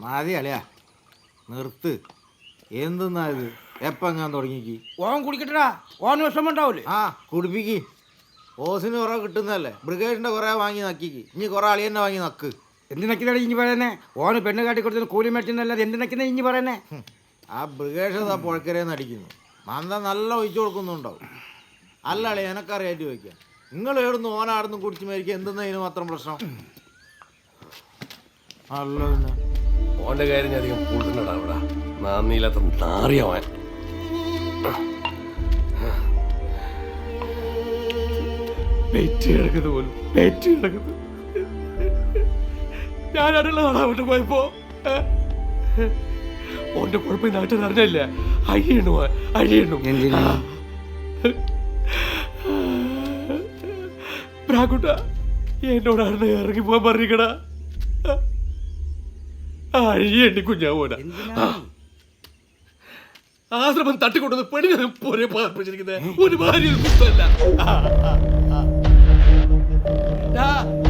മതി അളിയാ, നിർത്ത്. എന്തെന്നാ ഇത്? എപ്പം ഞാൻ തുടങ്ങിക്ക്? ഓൻ കുടിക്കട്ടടാ, ഓന് വിഷമം ഉണ്ടാവൂലേ? ആ കുടിപ്പിക്ക്. ഓസിന് കുറേ കിട്ടുന്നതല്ലേ. ബ്രിഗേഡിൻ്റെ കുറേ വാങ്ങി നക്കിക്ക്. ഇനി കുറേ അളിയന്നെ വാങ്ങി നക്ക്. എന്ത് നക്കിയതാണ് ഇഞ്ഞി പറയുന്നേ? ഓന് പെണ്ണ് കാട്ടി കൊടുത്തത് കൂലി മേടിച്ചെന്നല്ലാതെ എന്ത് നക്കുന്ന ഇഞ്ഞി പറയുന്നേ? ആ ബ്രിഗേഡ് ആ പുഴക്കരേന്ന് അടിക്കുന്നു. മന്ദ നല്ല ഒഴിച്ചു കൊടുക്കുന്നുണ്ടാവും. അല്ല അളിയ, എനക്കറിയായിട്ട് ചോദിക്കാം. നിങ്ങൾ എവിടുന്ന് ഓനാടുന്ന് കുടിച്ച് മേടിക്കുക? എന്തെന്നതിന് മാത്രം പ്രശ്നം? അല്ല പിന്നെ ഓൻ്റെ കാര്യം ഞാൻ അധികം കൂടുതലാണ് ഇവിടെ. നന്ദിയില്ലാത്ത നാറിയവൻ. നെറ്റ് കിടക്കുന്നത് പോലും നെറ്റ് കിടക്കുന്നു. ഞാനാണുള്ള അവിടെ പോയപ്പോ ഓന്റെ കുഴപ്പം നാട്ടിൽ അറിഞ്ഞില്ല. അഴിയണു അഴിയണു. പ്രാക്കുട്ട എന്നോടാണ് ഇറങ്ങി പോകാൻ പറഞ്ഞിക്കടാ. അഴിയണ്ടി കുഞ്ഞാവോന ആശ്രമം തട്ടിക്കൊണ്ടുവന്ന് പെണ്ണിനെ പോലെ പാർപ്പിച്ചിരിക്കുന്നത് ഒരു ഭാര്യ കുത്തല്ല.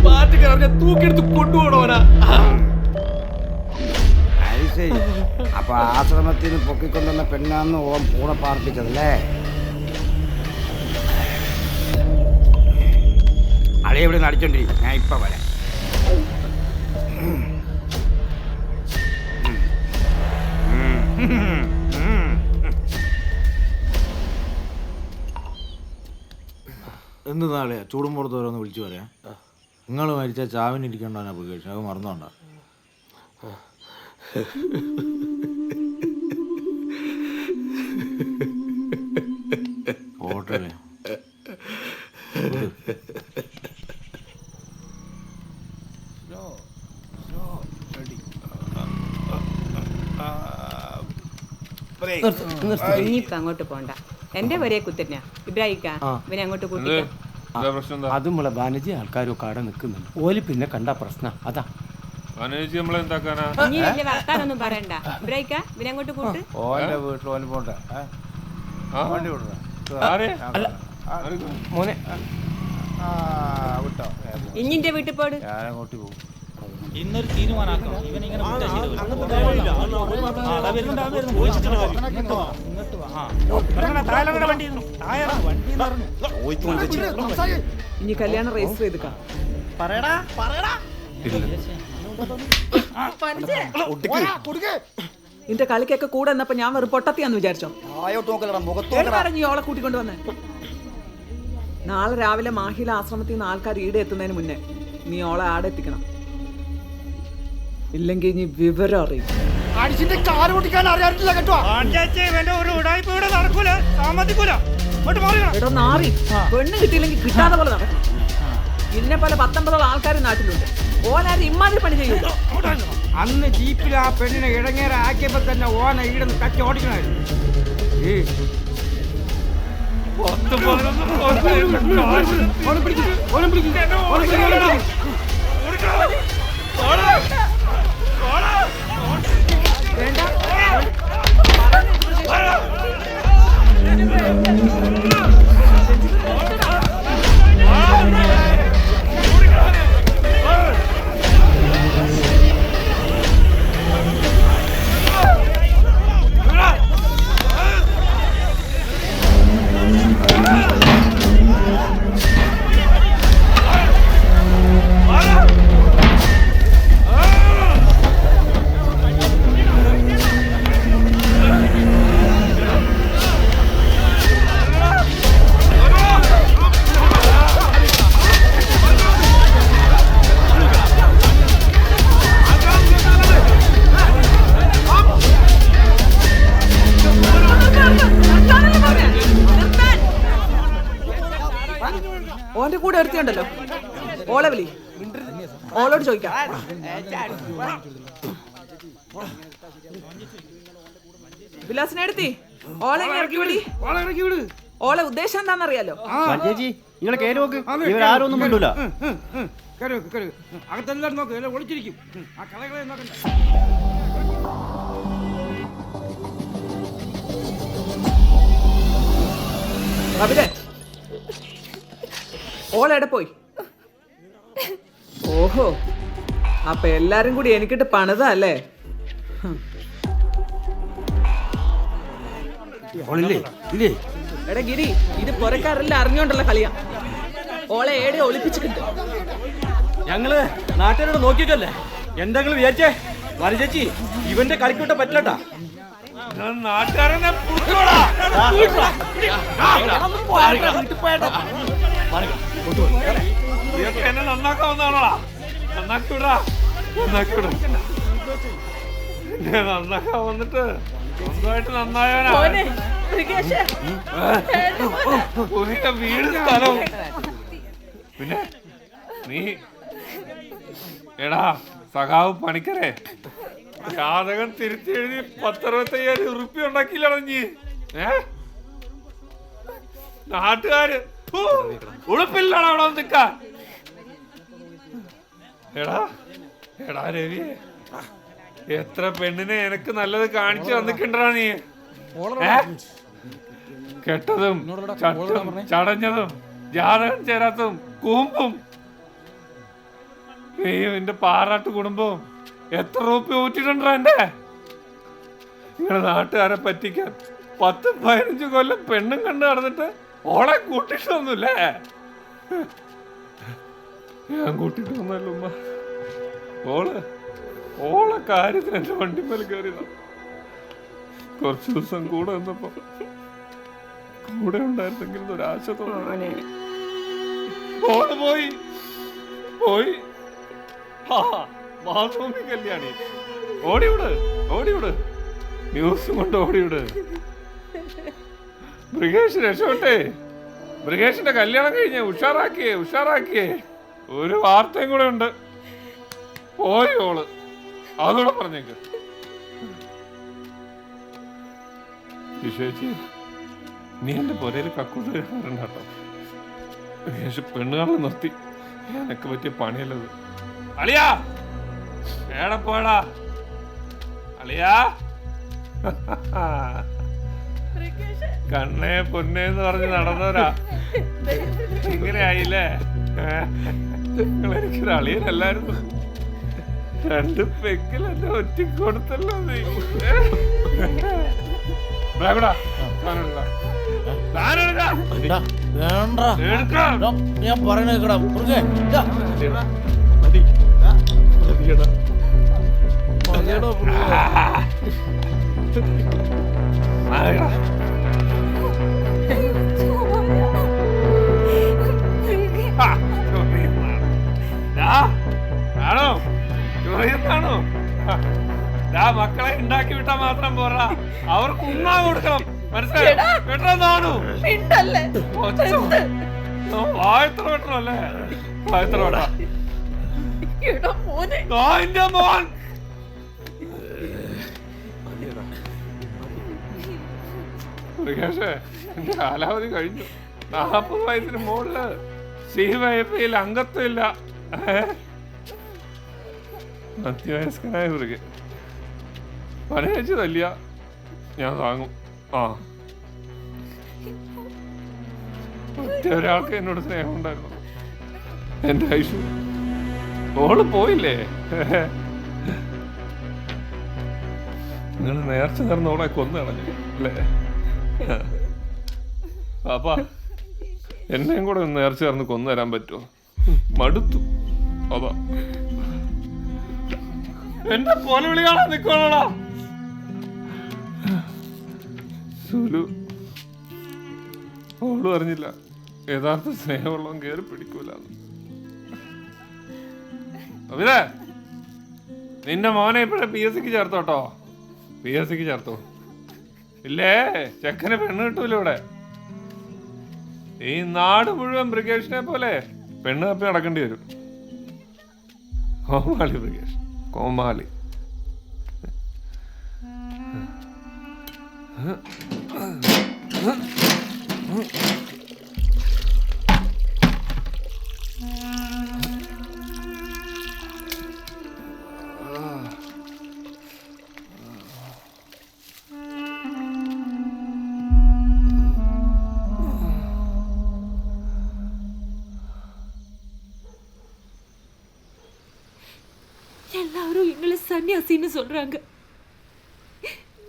പാർട്ടിക്കാരനെ തൂക്കിയെടുത്ത് കൊണ്ടുപോകണോനാ. അപ്പൊ ആശ്രമത്തിൽ നിന്ന് പൊക്കിക്കൊണ്ടുവന്ന പെണ്ണാന്ന് ഓൻ കൂടെ പാർപ്പിച്ചതല്ലേ? അളി ഇവിടെ നടിച്ചോണ്ടിരിക്കും. ഞാൻ ഇപ്പൊ വരാം. എന്ത് നാളെയാ ചൂടും പുറത്ത് ഓരോന്ന് വിളിച്ചു പറയാം. നിങ്ങൾ മരിച്ച ചാവിനിരിക്കണ്ടോ ബ്രിഗേഡ്? അത് മറന്നോണ്ട. ഓട്ടല്ലേ ഇനിയിപ്പോ അങ്ങോട്ട് പോണ്ട. എന്റെ വരെ കുത്തന്നെ ഇബ്രാഹിക്ക ഇവനെ അങ്ങോട്ട് കൂട്ടിക്കോ. അതും നമ്മളെ ബാനർജി ആൾക്കാരൊക്കെ അവിടെ നിൽക്കുന്നുണ്ട്. ഓല് പിന്നെ കണ്ട പ്രശ്നം അതാ. ഇനി വലിയ വർത്താനൊന്നും പറയണ്ട. ഇബ്രാഹിക്ക ഇവനെ അങ്ങോട്ട് കൂട്ട്. ഓന്റെ വീട്ടിൽ ഓന് പോണ്ട. വണ്ടി വിടണ മോനെ വിട്ടോ. ഇഞ്ഞിന്റെ വീട്ടിൽ പോട്. ഞാനങ്ങോട്ട് പോകും. ഇന്നൊരു തീരുമാനമാക്കണം. ഇവനിങ്ങനെ ഇനി കല്യാണം രജിസ്റ്റർ ചെയ്തിക്കാം. നിന്റെ കളിക്കൊക്കെ കൂടെ എന്നപ്പോ ഞാൻ വെറും പൊട്ടത്തിയാന്ന് വിചാരിച്ചോ? പറഞ്ഞു ഓളെ കൂട്ടിക്കൊണ്ട് വന്നേ. നാളെ രാവിലെ മാഹില ആശ്രമത്തിൽ നിന്ന് ആൾക്കാർ ഈടെ എത്തുന്നതിന് മുന്നേ നീ ഓളെ ആടെ എത്തിക്കണം. ഇല്ലെങ്കിൽ ഇനി വിവരം അറിയും. എടോ നാറി, പെണ്ണ് കിട്ടിയില്ലെങ്കിൽ കിട്ടാതെ പോലെ നടക്കും. ഇന്നെ പോലെ 19 ആൾക്കാർ നാട്ടിലുണ്ട്. ഓനാരും ഇമ്മാതിരി പണി ചെയ്യൂല. അന്ന് ജീപ്പിൽ ആ പെണ്ണിനെ ഇടങ്ങേറെ ആക്കിയപ്പോ തന്നെ ഓന ഈടുന്ന് കച്ച ഓടിക്കണായിരുന്നു. ഓന്റെ കൂടെ എടുത്തിയുണ്ടല്ലോ, ഓളെ വിളി. ഓളോട് ചോദിക്കാം. വിലാസിനെ എടുത്തി ഓളെ ഇറക്കി വിടി. ഓളെ ഉദ്ദേശം എന്താണെന്നറിയാലോ? ചേച്ചി നിങ്ങളെ കയറി നോക്ക്. ഇവരാരൊന്നും കണ്ടൂല. അകത്തെല്ലാരും നോക്ക്, എല്ലാം ഒളിച്ചിരിക്കും. ആ കളകളെ നോക്കണ്ട. അവിടെ ഓളെടെ പോയി. ഓഹോ, അപ്പൊ എല്ലാരും കൂടി എനിക്കിട്ട് പണിതല്ലേ? ഓളില്ലേ ഇല്ലേ? എടാ ഗിരി, ഇത് പുറക്കാരെല്ലാം അറിഞ്ഞോണ്ടുള്ള കളിയാ. ഓളെ ഏടെ ഒളിപ്പിച്ച് കിട്ടും. ഞങ്ങള് നാട്ടുകാരോട് നോക്കിയിട്ടല്ലേ എന്തെങ്കിലും വിചാരിച്ചേ വരചേച്ചി ഇവന്റെ കളിക്കൂട്ട പറ്റില്ലട്ടാ. നാട്ടുകാരനെ എന്നെ നന്നാക്കാവുന്നതാണോടാ? നന്നാക്കിവിടാ, നന്നാക്കിവിട. നന്നാക്കാൻ വന്നിട്ട് സ്വന്തമായിട്ട് നന്നായവനാ. മോനെ, മൃഗേഷേ, പുതിയ വീട് സ്ഥലവും. പിന്നെ നീ എടാ സഖാവ് പണിക്കരെ ജാതകം തിരുത്തി എഴുതി 10-65 ഉറുപ്പ്യ ഉണ്ടാക്കിയില്ലടാ നീ. നാട്ടുകാര് ഉളുപ്പില്ലടാ അവിടെ നിൽക്കാൻ. എടാ എടാ രവി, എത്ര പെണ്ണിനെ എനക്ക് നല്ലത് കാണിച്ചു തന്നിട്ടുണ്ടടാ നീ. കെട്ടതും ചട്ടും ചടഞ്ഞതും ജാതകം ചേരാത്തതും കൂമ്പും. നീ നിന്റെ പാറാട്ട് കുടുംബവും എത്ര രൂപ ഊറ്റിട്ടുണ്ടോ എന്റെ? നിങ്ങളുടെ നാട്ടുകാരെ പറ്റിക്കാൻ 10-15 കൊല്ലം പെണ്ണും കണ്ടു നടന്നിട്ട് ഓളെ കൂട്ടിട്ടൊന്നുമില്ലേ? ഞാൻ കൂട്ടിട്ടൊന്നല്ല ഉമ്മ. ഓളെ കാര്യത്തിന് എന്റെ വണ്ടിമേൽ കയറിയതാ. കുറച്ചു ദിവസം കൂടെ വന്നപ്പോ കൂടെ ഉണ്ടായിരുന്നെങ്കിലും ഒരാശ തോന്നി. ഓള് പോയി പോയി. മാധവി കല്യാണി ഓടിവിട് ന്യൂസ് കൊണ്ട് ഓടിവിട്. ബ്രിഗേഷ് രക്ഷോട്ടെ. ബ്രിഗേഷിന്റെ കല്യാണം കഴിഞ്ഞ ഉഷാറാക്കിയേ. ഒരു വാർത്തയും കൂടെ ഉണ്ട്. പോയി ഓള്, അതോടെ പറഞ്ഞേക്ക്. വിശേഷി നീ എന്റെ പൊരയിൽ കക്കൂട്ട് വരണ്ട കേട്ടോ. ബ്രിഗേഷ് പെണ്ണുകാളെ നിർത്തി എനക്ക് പറ്റിയ പണിയല്ലത്. അളിയാ ഏടെ പോടാ അളിയാ. കണ്ണേ പൊന്നേന്ന് പറഞ്ഞ് നടന്നവരാ ഇങ്ങനെ ആയില്ലേ? നിങ്ങളെനിക്കൊരു അളിയനല്ലായിരുന്നു. 2 പെക്കിൽ എന്നെ ഒറ്റയ്ക്ക് കൊടുത്തല്ലോ നീ. ഞാൻ പറയണേക്കടാ മക്കളെ ഉണ്ടാക്കി വിട്ടാ മാത്രം പോരാ, അവർക്ക് ഉണ്ണാൻ കൊടുക്കണം. മനസ്സിലായോ? വായത്ര വെട്ടണല്ലേ? വായത്ര വേണ്ട. മോൻ മൃഗേഷേ, എന്റെ കാലാവധി കഴിഞ്ഞു. 40 വയസ്സിന് മുകളില് CYFയിൽ അംഗത്വമില്ല. മധ്യവയസ്കനായ മൃഗ പനയച്ച് തല്ലിയ ഞാൻ താങ്ങും. ഒറ്റ ഒരാൾക്ക് എന്നോട് സ്നേഹം ഉണ്ടായിരുന്നു. എന്റെ ഐഷു ഓള് പോയില്ലേ? നിങ്ങൾ നേർച്ച നേർന്ന് ഓളെ കൊന്നു കളഞ്ഞു അല്ലേ? പാപ്പാ, എന്നെയും കൂടെ ഒന്ന് നേർച്ച ചേർന്ന് കൊന്നു തരാൻ പറ്റുമോ? മടുത്തു. അതാ എന്റെ പോലെ വിളി കാണാൻ നിൽക്കണോടാ. സുലു ഓള് പറഞ്ഞില്ല യഥാർത്ഥ സ്നേഹമുള്ളവൻ കയറി പിടിക്കൂല. അവിതേ, നിന്റെ മോനെ ഇപ്പോഴേ PSCക്ക് ചേർത്തോട്ടോ. PSCക്ക് ചേർത്തോ. ഇല്ലേ ചെക്കന് പെണ്ണ് കിട്ടൂല ഇവിടെ. ഈ നാട് മുഴുവൻ ബ്രിഗേഷിനെ പോലെ പെണ്ണ് തപ്പി നടക്കേണ്ടി വരും. കോമാളി ബ്രിഗേഷ്, കോമാളി. எல்லாரும் எங்களை சன்னியாசின்னு சொல்றாங்க.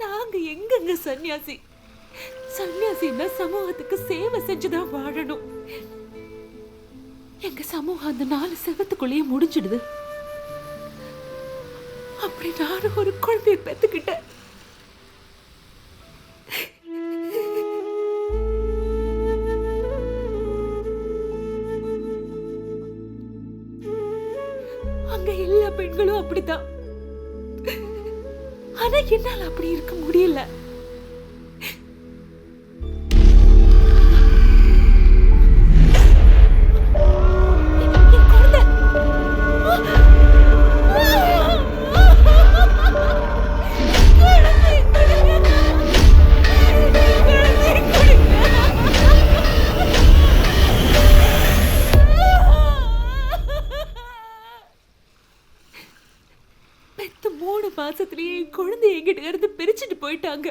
நாங்க எங்கங்க சன்னியாசி? சன்னியாசின்னா சமூகத்துக்கு சேவை செஞ்சுதான் வாழணும். எங்க சமூகம் அந்த 4 செவத்துக்குள்ளேயே முடிஞ்சிடுது. அப்படி நானும் ஒரு குழந்தைய பெத்துக்கிட்டேன். அங்க எல்லா பெண்களும் அப்படிதான். ஆனா என்னால அப்படி இருக்க முடியல. என் குழந்தை. பெத்த 3 மாசத்திலேயே என் குழந்தை என்கிட்ட இருந்து பிரிச்சுட்டு போயிட்டாங்க.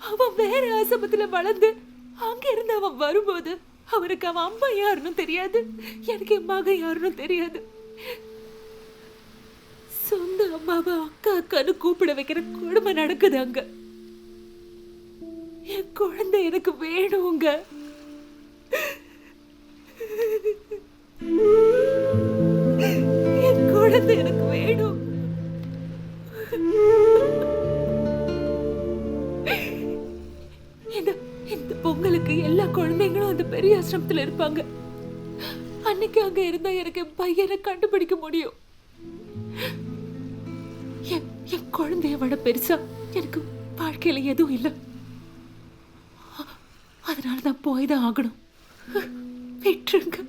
அவன் வேற ஆசிரமத்துல வளர்ந்து அங்க இருந்து அவன் வரும்போது அவனுக்கு அவன் அம்மா யாருன்னு தெரியாது, எனக்கு என் மகன் யாருன்னு தெரியாது. சொந்த அம்மாவை அக்கா அக்கான்னு கூப்பிட வைக்கிற கொடுமை நடக்குது அங்க. என் குழந்தை எனக்கு வேணுங்க. என் குழந்தை எனக்கு வேணும். இந்த பொங்கலுக்கு எல்லா குழந்தைங்களும் அந்த பெரிய ஆசிரமத்துல இருப்பாங்க. அன்னைக்கு அங்க இருந்தா எனக்கு என் பையனை கண்டுபிடிக்க முடியும். என் குழந்தைய விட பெருசா எனக்கு வாழ்க்கையில எதுவும் இல்லை. அதனால நான் போய்தான் ஆகணும். விட்டுருங்க.